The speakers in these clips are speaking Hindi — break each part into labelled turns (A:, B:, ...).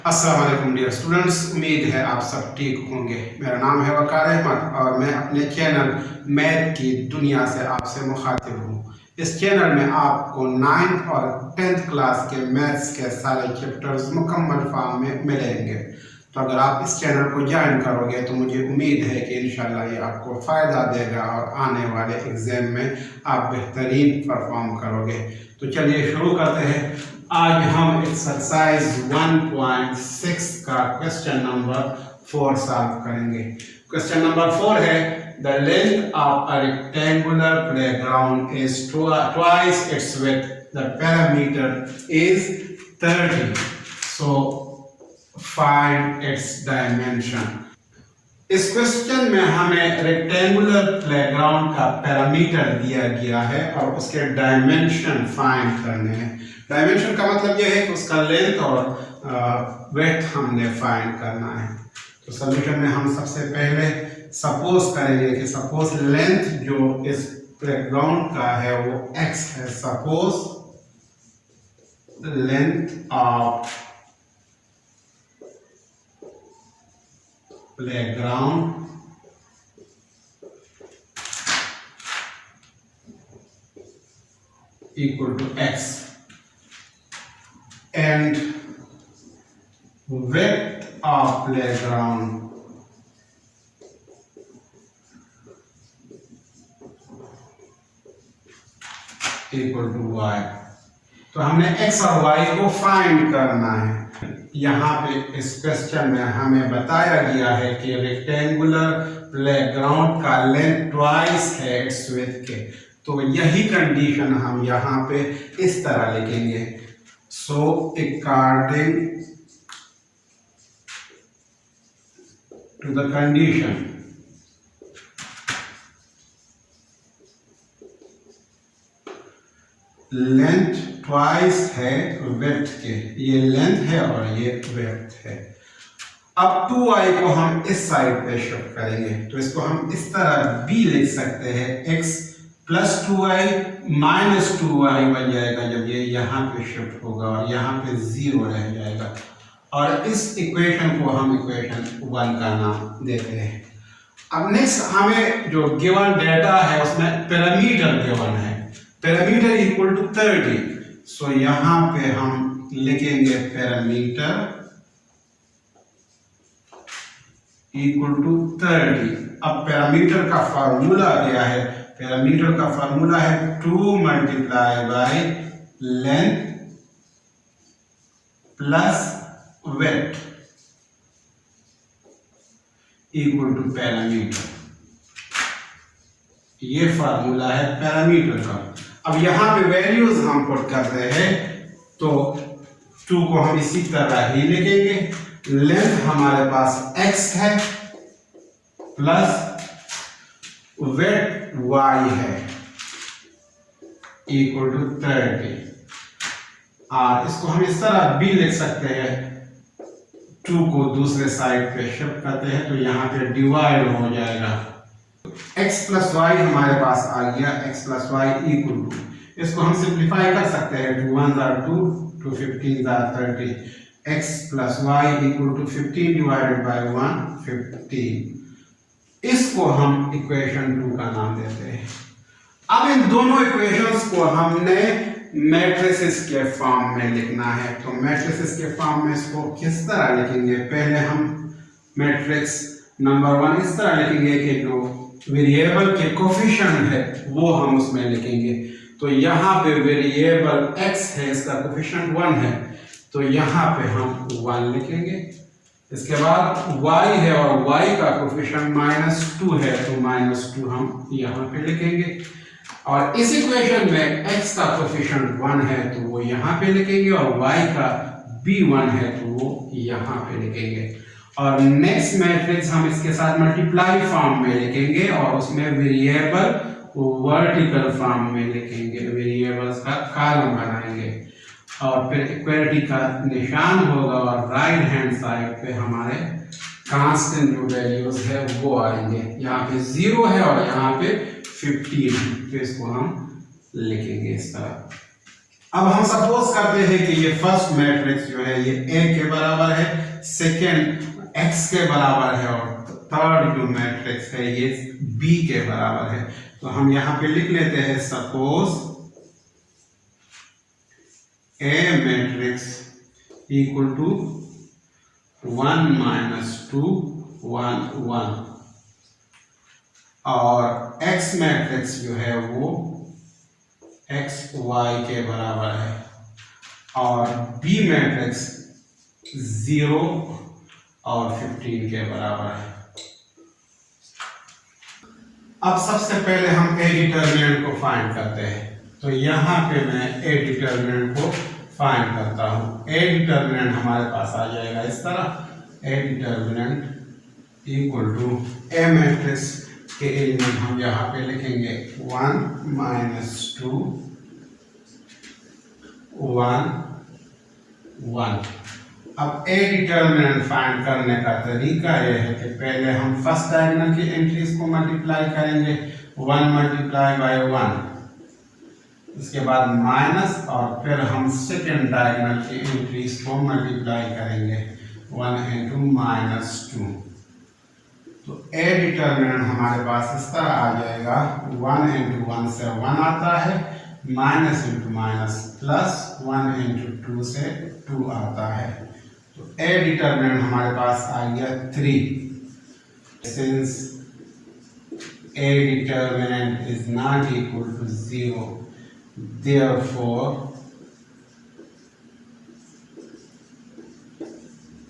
A: अस्सलाम वालेकुम डियर स्टूडेंट्स, उम्मीद है आप सब ठीक होंगे। मेरा नाम है वकार अहमद और मैं अपने चैनल मैथ की दुनिया से आपसे मुखातिब हूँ। इस चैनल में आपको 9th और 10th क्लास के मैथ्स के सारे चैप्टर्स मुकम्मल फॉर्म में मिलेंगे। तो अगर आप इस चैनल को ज्वाइन करोगे तो मुझे उम्मीद है कि इंशाल्लाह ये आपको फ़ायदा देगा और आने वाले एग्ज़ाम में आप बेहतरीन परफॉर्म करोगे। तो चलिए शुरू करते हैं। आज हम एक्सरसाइज 1.6 का क्वेश्चन नंबर 4 सॉल्व करेंगे। क्वेश्चन नंबर 4 है, the length of a rectangular playground is twice its width, the parameter is 30, so find its dimension. इस क्वेश्चन में हमें रेक्टेंगुलर प्लेग्राउंड का पैरामीटर दिया गया है और उसके डायमेंशन फाइंड करने हैं। डायमेंशन का मतलब यह है कि उसका लेंथ और विड्थ हमने फाइंड करना है। तो सॉल्यूशन में हम सबसे पहले सपोज करेंगे कि सपोज लेंथ जो इस प्लेग्राउंड का है वो x है। Suppose length of playground equal to x and width of playground equal to y। तो हमने x और y को फाइंड करना है। यहाँ पे इस क्वेश्चन में हमें बताया गया है कि रेक्टेंगुलर प्लेग्राउंड का लेंथ ट्वाइस है इट्स विड्थ के। तो यही कंडीशन हम यहाँ पे इस तरह लिखेंगे। So according to the condition length twice है विड्थ के, ये लेंथ है और ये विड्थ है। अब 2y को हम इस साइड पे शिफ्ट करेंगे तो इसको हम इस तरह भी लिख सकते हैं, x plus 2y minus 2y बन जाएगा जब ये यहाँ पे शिफ्ट होगा और यहाँ पे 0 रह जाएगा। और इस इक्वेशन को हम इक्वेशन 1 का नाम देते हैं। अब नेक्स्ट हमें जो गिवन डेटा है उसमें पैरामीटर गिवन है, पैरामीटर इक्वल टू 30। सो यहाँ पे हम लिखेंगे पैरामीटर इक्वल टू 30। अब पैरामीटर का फार्मूला क्या है? पैरामीटर का फार्मूला है 2 multiply by length plus width equal to parameter. ये फार्मूला है पैरामीटर का। अब यहाँ पे वैल्यूज हम पुट कर रहे हैं तो 2 को हम इसी तरह ही लिखेंगे। लेंथ हमारे पास x है प्लस विड्थ y है इक्वल टू 30। और इसको हम इस तरह भी लिख सकते हैं, 2 को दूसरे साइड पे शिफ्ट करते हैं तो यहाँ पे डिवाइड हो जाएगा। x प्लस वाई हमारे पास आ गया, x plus y equal to, इसको हम सिंप्लीफाई कर सकते हैं, 2 1 are 2, 2 15 are 30, x plus y equal to 15 divided by 1 15। इसको हम इक्वेशन 2 का नाम देते हैं। अब इन दोनों इक्वेशंस को हमने मैट्रिसेस के फॉर्म में लिखना है। तो मैट्रिसेस के फॉर्म में इसको किस तरह लिखेंगे? पहले हम मैट्रिक्स नंबर 1 इस तरह लिखेंगे कि जो वेरिएबल के कोफिशिएंट है वो हम उसमें लिखेंगे। तो यहाँ पे वेरिएबल x है, इसका कोफिशिएंट 1 है तो यहाँ पे हम 1 लिखेंगे। इसके बाद y है और y का कोफिशिएंट -2 है तो -2 हम यहाँ पे लिखेंगे। और इस इक्वेशन में x का कोफिशिएंट 1 है तो वो यहाँ पे लिखेंगे और y का भी 1 है तो वो यहाँ पे लिखेंगे। और नेक्स्ट मैट्रिक्स हम इसके साथ मल्टीप्लाई फॉर्म में लिखेंगे और उसमें वेरिएबल वर्टिकल फॉर्म में लिखेंगे, वेरिएबल्स का कॉलम बनाएंगे और फिर इक्वलिटी का निशान होगा और राइट हैंड साइड पे हमारे कांस्टेंट जो वैल्यूज है वो आएंगे। यहाँ पे 0 है और यहाँ पे 15 है तो इसको हम लिखेंगे इस तरह। अब हम सपोज करते हैं कि ये फर्स्ट मैट्रिक्स जो है ये ए के बराबर है, सेकेंड एक्स के बराबर है और थर्ड जो मैट्रिक्स है ये बी के बराबर है। तो हम यहां पे लिख लेते हैं suppose A matrix equal to 1 - 2 1 1 और एक्स मैट्रिक्स जो है वो एक्स वाई के बराबर है और बी मैट्रिक्स 0 और 15 के बराबर है। अब सबसे पहले हम ए डिटर्मिनेंट को फाइंड करते हैं। तो यहाँ पे मैं ए डिटर्मिनेंट को फाइंड करता हूँ। ए डिटर्मिनेंट हमारे पास आ जाएगा इस तरह, A determinant equal to A matrix के एलिमेंट हम यहाँ पे लिखेंगे 1 - 2 1 1। अब ए डिटर्मिनेंट फाइंड करने का तरीका यह है कि पहले हम फर्स्ट डायगोनल की एंट्रीज को मल्टीप्लाई करेंगे 1 × 1, इसके बाद माइनस और फिर हम सेकेंड डायगोनल की एंट्रीज को मल्टीप्लाई करेंगे 1 × -2। तो ए डिटर्मिनेंट हमारे पास इस तरह आ जाएगा 1 × 1 से 1 आता है, माइनस इंटू माइनस प्लस 1 × 2 से 2 आता है। तो ए डिटर्मिनेंट हमारे पास आ गया 3। Since A determinant is not equal to 0, therefore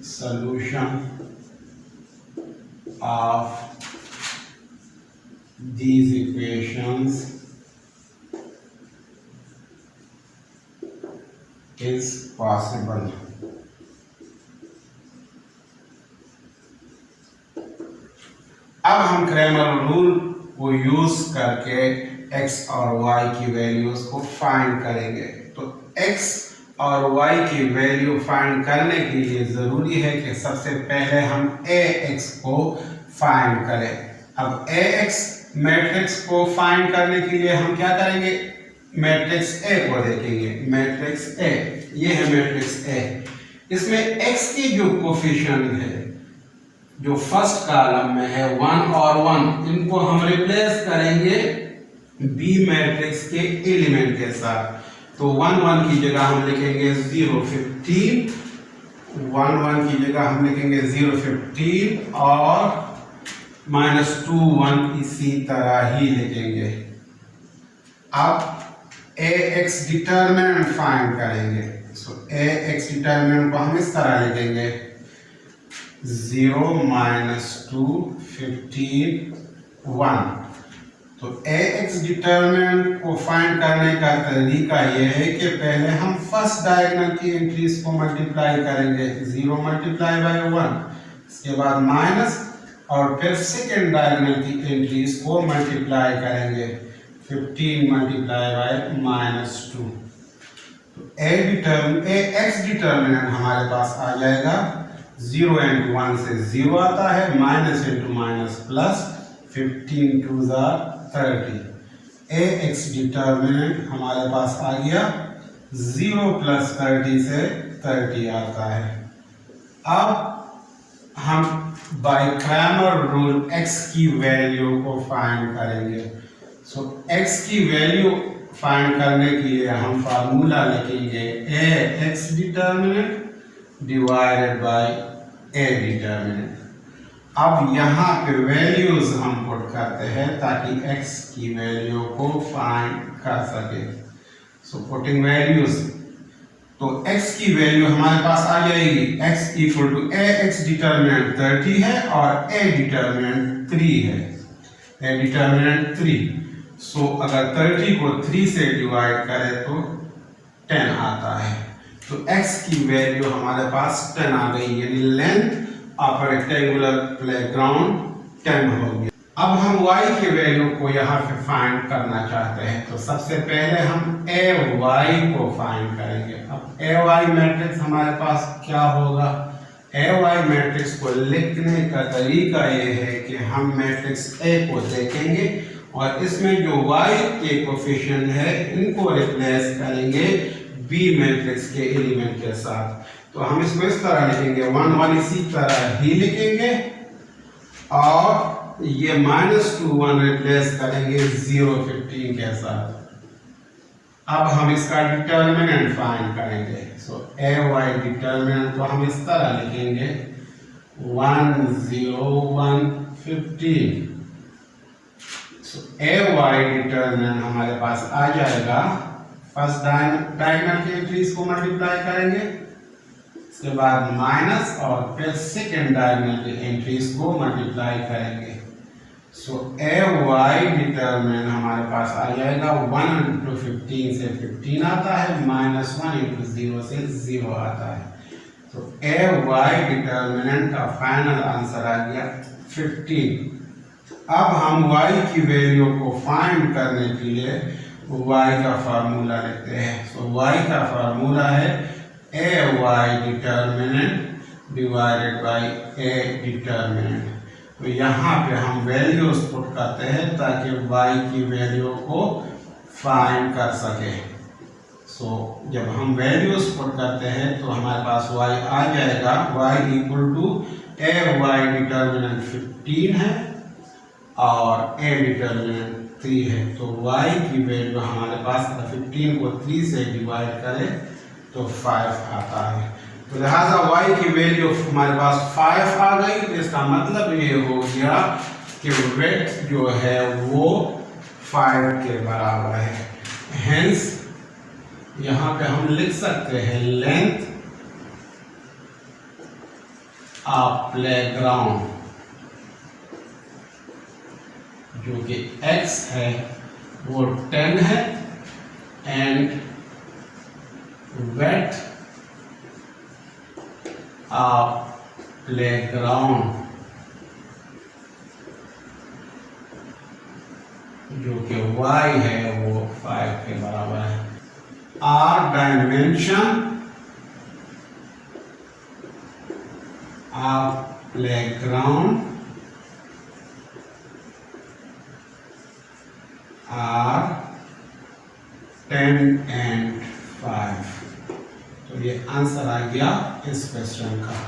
A: solution of these equations is possible. अब हम क्रैमर रूल को यूज करके x और y की वैल्यूज को फाइंड करेंगे। तो x और y की वैल्यू फाइंड करने के लिए जरूरी है कि सबसे पहले हम ax को फाइंड करें। अब ax मैट्रिक्स को फाइंड करने के लिए हम क्या करेंगे, मैट्रिक्स A को देखेंगे। मैट्रिक्स A, ये है मैट्रिक्स A। इसमें x की जो कोफिशिएंट है, जो फर्स्ट कॉलम में है 1 और 1, इनको हम रिप्लेस करेंगे बी मैट्रिक्स के एलिमेंट के साथ। तो 1 1 की जगह हम लिखेंगे 0 15, 1 1 की जगह हम लिखेंगे 0 15 और -2 1 इसी तरह ही लिखेंगे। अब ax डिटर्मिनेंट फाइंड करेंगे। सो ax डिटर्मिनेंट को हम इस तरह लिखेंगे 0 - 2 15 1। तो ax डिटर्मिनेंट को फाइंड करने का तरीका यह है कि पहले हम फर्स्ट डायगोनल की एंट्रीज को मल्टीप्लाई करेंगे 0 × 1, इसके बाद माइनस और फिर सेकेंड डायगोनल की एंट्रीज को मल्टीप्लाई करेंगे 15 × -2। तो ax डिटर्मिनेंट हमारे पास आ जाएगा 0 × 1 से 0 आता है, minus into minus plus 15 × 2 30। ax determinant हमारे पास आ गया 0 + 30 से 30 आता है। अब हम बाय क्रैमर रूल x की वैल्यू को फाइंड करेंगे। सो x की वैल्यू फाइंड करने के लिए हम फार्मूला लिखेंगे ax determinant divided by a determinant. अब यहाँ पे वैल्यूज हम पुट करते हैं ताकि x की वैल्यू को फाइंड कर सके। सो पुटिंग वैल्यूज, तो x की वैल्यू हमारे पास आ जाएगी x = ax डिटर्मिनेंट 30 है और a डिटर्मिनेंट 3 है। a डिटर्मिनेंट 3, सो अगर 30 को 3 से डिवाइड करें तो 10 आता है। तो x की वैल्यू हमारे पास 10 आ गई, यानी लेंथ ऑफ रेक्टेंगुलर प्लेग्राउंड 10 हो गया। अब हम y की वैल्यू को यहाँ पे फाइंड करना चाहते हैं। तो सबसे पहले हम ay को फाइंड करेंगे। अब ay मैट्रिक्स हमारे पास क्या होगा, ay मैट्रिक्स को लिखने का तरीका ये है कि हम मैट्रिक्स A को देखेंगे और इसमें जो y के कोफिशिएंट है इनको रिप्लेस करेंगे बी मैट्रिक्स के एलिमेंट के साथ। तो हम इसको इस तरह लिखेंगे, 1 1 इसी तरह ही लिखेंगे और ये -2 1 रिप्लेस करेंगे 0 15 के साथ। अब हम इसका डिटर्मिनेंट फाइंड करेंगे। सो ए वाई डिटर्मिनेंट को हम इस तरह लिखेंगे 1 0 1 15। सो ए वाई डिटर्मिनेंट हमारे पास आ जाएगा, फर्स्ट डायगोनल की एंट्रीज को मल्टीप्लाई करेंगे, इसके बाद माइनस और फिर सेकेंड डायगोनल की एंट्रीज को मल्टीप्लाई करेंगे। सो ए वाई डिटर्मिनेंट हमारे पास आ जाएगा 1 इंटू 15 से 15 आता है, -1 इंटू 0 से 0 आता है। तो ए वाई डिटर्मिनेंट का फाइनल आंसर आ गया 15। अब हम y की वैल्यू को फाइंड करने के लिए y का फार्मूला लेते हैं। सो y का फार्मूला है A Y determinant divided by A determinant. तो यहाँ पे हम वैल्यूज पुट करते हैं ताकि y की वैल्यू को फाइंड कर सके। सो जब हम वैल्यूज पुट करते हैं तो हमारे पास y आ जाएगा, y equal to A Y determinant 15 है और ए डिटर्मिनेंट 3 है। तो y की वैल्यू हमारे पास 15 को 3 से डिवाइड करें तो 5 आता है। तो लिहाजा y की वैल्यू हमारे पास 5 आ गई। तो इसका मतलब ये हो गया कि वेट जो है वो 5 के बराबर है। हेंस यहाँ पे हम लिख सकते हैं लेंथ ऑफ प्लेग्राउंड जो कि x है वो 10 है एंड वेट ऑफ प्लेग्राउंड जो कि y है वो 5 के बराबर है। Are dimension of playground are 10 and 5। तो ये आंसर आ गया इस क्वेश्चन का।